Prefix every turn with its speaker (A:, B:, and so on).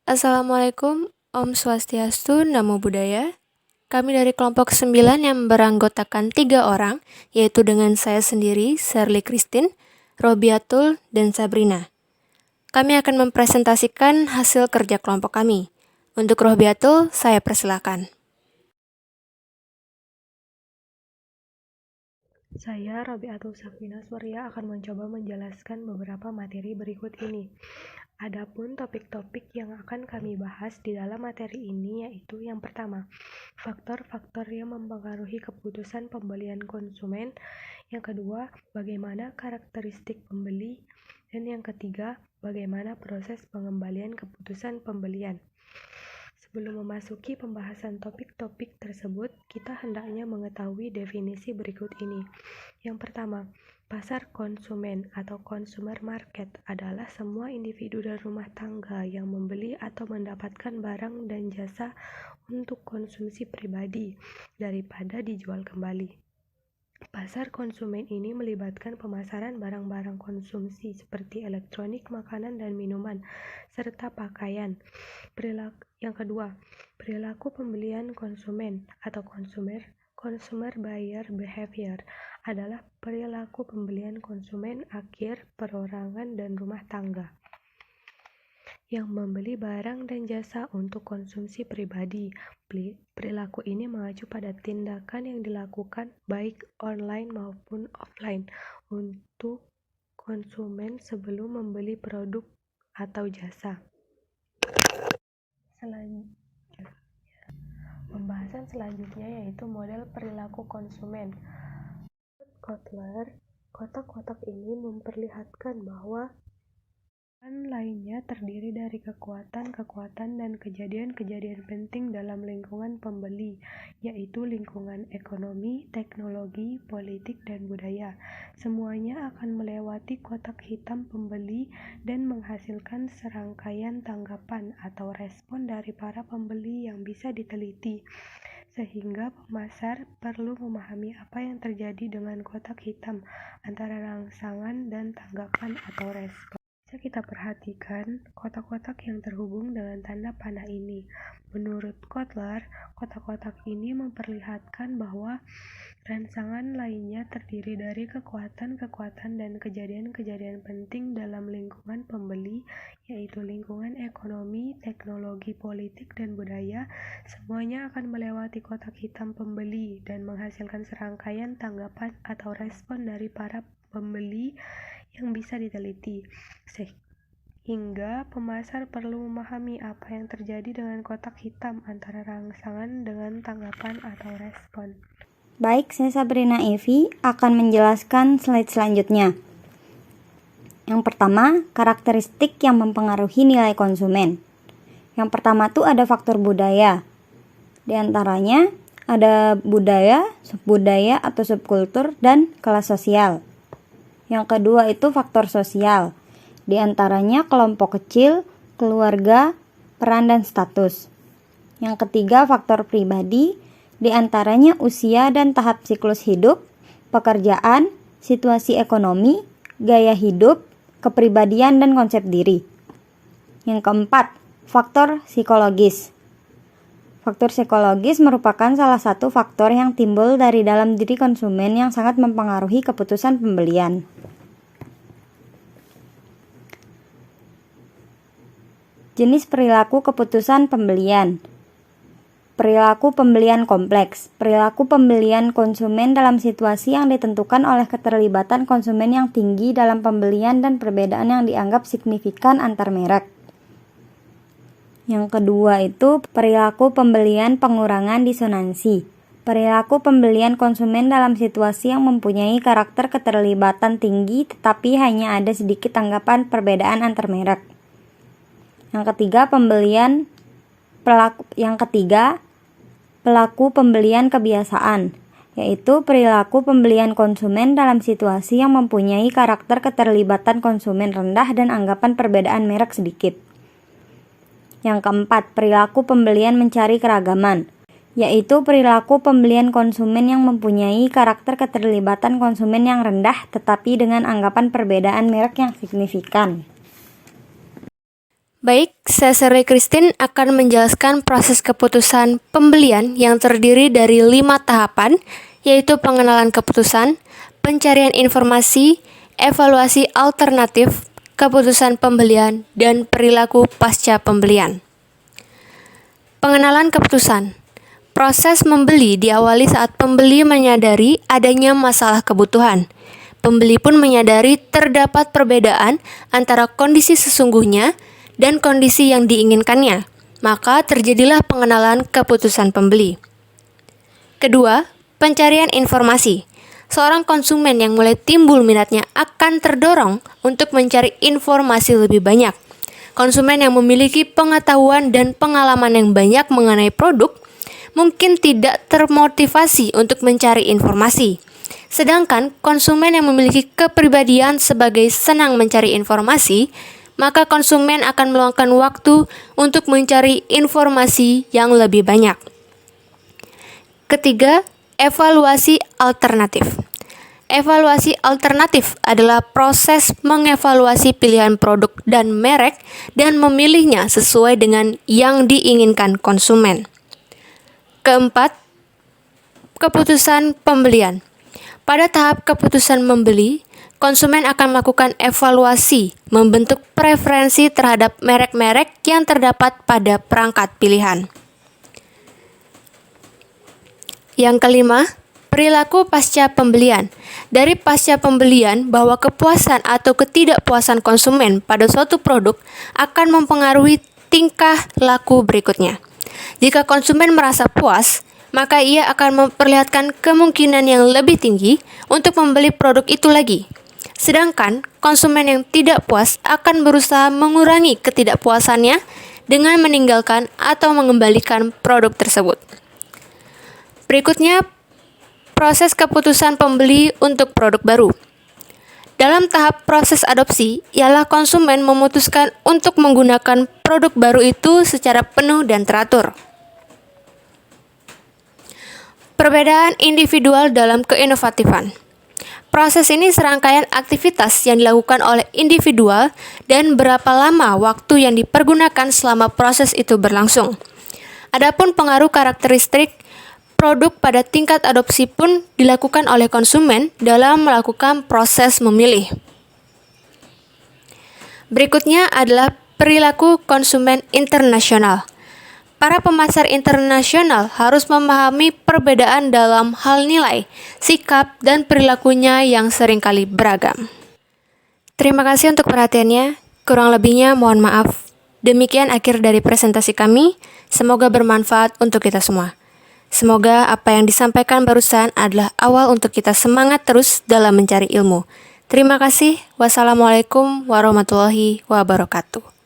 A: Assalamualaikum, Om Swastiastu, Namo Buddhaya. Kami dari kelompok 9 yang beranggotakan 3 orang, yaitu dengan saya sendiri, Sherly Christine, Robiatul, dan Sabrina. Kami akan mempresentasikan hasil kerja kelompok kami. Untuk Robiatul, saya persilakan.
B: Saya, Robiatul Sabrina Surya, akan mencoba menjelaskan beberapa materi berikut ini. Adapun topik-topik yang akan kami bahas di dalam materi ini yaitu yang pertama, faktor-faktor yang mempengaruhi keputusan pembelian konsumen. Yang kedua, bagaimana karakteristik pembeli. Dan yang ketiga, bagaimana proses pengembalian keputusan pembelian. Sebelum memasuki pembahasan topik-topik tersebut, kita hendaknya mengetahui definisi berikut ini. Yang pertama, pasar konsumen atau consumer market adalah semua individu dan rumah tangga yang membeli atau mendapatkan barang dan jasa untuk konsumsi pribadi daripada dijual kembali. Pasar konsumen ini melibatkan pemasaran barang-barang konsumsi seperti elektronik, makanan, dan minuman, serta pakaian. Yang kedua, perilaku pembelian konsumen atau consumer buyer behavior adalah perilaku pembelian konsumen akhir, perorangan, dan rumah tangga yang membeli barang dan jasa untuk konsumsi pribadi. Perilaku ini mengacu pada tindakan yang dilakukan baik online maupun offline untuk konsumen sebelum membeli produk atau jasa. Pembahasan selanjutnya yaitu model perilaku konsumen. Menurut Kotler, kotak-kotak ini memperlihatkan bahwa lainnya terdiri dari kekuatan-kekuatan dan kejadian-kejadian penting dalam lingkungan pembeli, yaitu lingkungan ekonomi, teknologi, politik, dan budaya. Semuanya akan melewati kotak hitam pembeli dan menghasilkan serangkaian tanggapan atau respon dari para pembeli yang bisa diteliti, sehingga pemasar perlu memahami apa yang terjadi dengan kotak hitam antara rangsangan dan tanggapan atau respon. Bisa kita perhatikan kotak-kotak yang terhubung dengan tanda panah ini. Menurut Kotler, kotak-kotak ini memperlihatkan bahwa rangsangan lainnya terdiri dari kekuatan-kekuatan dan kejadian-kejadian penting dalam lingkungan pembeli, yaitu lingkungan ekonomi, teknologi, politik, dan budaya. Semuanya akan melewati kotak hitam pembeli dan menghasilkan serangkaian tanggapan atau respon dari para pembeli yang bisa diteliti, sehingga pemasar perlu memahami apa yang terjadi dengan kotak hitam antara rangsangan dengan tanggapan atau respon.
C: Baik, saya Sabrina Evi akan menjelaskan slide selanjutnya. Yang pertama, karakteristik yang mempengaruhi nilai konsumen. Yang pertama tuh ada faktor budaya. Di antaranya ada budaya, subbudaya atau subkultur, dan kelas sosial. Yang kedua itu faktor sosial. Di antaranya kelompok kecil, keluarga, peran, dan status. Yang ketiga faktor pribadi. Di antaranya usia dan tahap siklus hidup, pekerjaan, situasi ekonomi, gaya hidup, kepribadian, dan konsep diri. Yang keempat, faktor psikologis. Faktor psikologis merupakan salah satu faktor yang timbul dari dalam diri konsumen yang sangat mempengaruhi keputusan pembelian. Jenis perilaku keputusan pembelian. Perilaku pembelian kompleks. Perilaku pembelian konsumen dalam situasi yang ditentukan oleh keterlibatan konsumen yang tinggi dalam pembelian dan perbedaan yang dianggap signifikan antar merek. Yang kedua itu perilaku pembelian pengurangan disonansi. Perilaku pembelian konsumen dalam situasi yang mempunyai karakter keterlibatan tinggi tetapi hanya ada sedikit tanggapan perbedaan antar merek. Yang ketiga pelaku pembelian kebiasaan, yaitu perilaku pembelian konsumen dalam situasi yang mempunyai karakter keterlibatan konsumen rendah dan anggapan perbedaan merek sedikit. Yang keempat, perilaku pembelian mencari keragaman, yaitu perilaku pembelian konsumen yang mempunyai karakter keterlibatan konsumen yang rendah tetapi dengan anggapan perbedaan merek yang signifikan.
A: Baik, saya Shirley Christine akan menjelaskan proses keputusan pembelian yang terdiri dari 5 tahapan, yaitu pengenalan keputusan, pencarian informasi, evaluasi alternatif, keputusan pembelian, dan perilaku pasca pembelian. Pengenalan keputusan. Proses membeli diawali saat pembeli menyadari adanya masalah kebutuhan. Pembeli pun menyadari terdapat perbedaan antara kondisi sesungguhnya dan kondisi yang diinginkannya. Maka terjadilah pengenalan keputusan pembeli. Kedua, pencarian informasi. Seorang konsumen yang mulai timbul minatnya akan terdorong untuk mencari informasi lebih banyak. Konsumen yang memiliki pengetahuan dan pengalaman yang banyak mengenai produk mungkin tidak termotivasi untuk mencari informasi. Sedangkan konsumen yang memiliki kepribadian sebagai senang mencari informasi, maka konsumen akan meluangkan waktu untuk mencari informasi yang lebih banyak. Ketiga, evaluasi alternatif. Evaluasi alternatif adalah proses mengevaluasi pilihan produk dan merek dan memilihnya sesuai dengan yang diinginkan konsumen. Keempat, keputusan pembelian. Pada tahap keputusan membeli, konsumen akan melakukan evaluasi, membentuk preferensi terhadap merek-merek yang terdapat pada perangkat pilihan. Yang kelima, perilaku pasca pembelian. Dari pasca pembelian, bahwa kepuasan atau ketidakpuasan konsumen pada suatu produk akan mempengaruhi tingkah laku berikutnya. Jika konsumen merasa puas, maka ia akan memperlihatkan kemungkinan yang lebih tinggi untuk membeli produk itu lagi. Sedangkan konsumen yang tidak puas akan berusaha mengurangi ketidakpuasannya dengan meninggalkan atau mengembalikan produk tersebut. Berikutnya, proses keputusan pembeli untuk produk baru. Dalam tahap proses adopsi, ialah konsumen memutuskan untuk menggunakan produk baru itu secara penuh dan teratur. Perbedaan individual dalam keinovatifan. Proses ini serangkaian aktivitas yang dilakukan oleh individual dan berapa lama waktu yang dipergunakan selama proses itu berlangsung. Adapun pengaruh karakteristik produk pada tingkat adopsi pun dilakukan oleh konsumen dalam melakukan proses memilih. Berikutnya adalah perilaku konsumen internasional. Para pemasar internasional harus memahami perbedaan dalam hal nilai, sikap, dan perilakunya yang seringkali beragam. Terima kasih untuk perhatiannya. Kurang lebihnya mohon maaf. Demikian akhir dari presentasi kami. Semoga bermanfaat untuk kita semua. Semoga apa yang disampaikan barusan adalah awal untuk kita semangat terus dalam mencari ilmu. Terima kasih. Wassalamualaikum warahmatullahi wabarakatuh.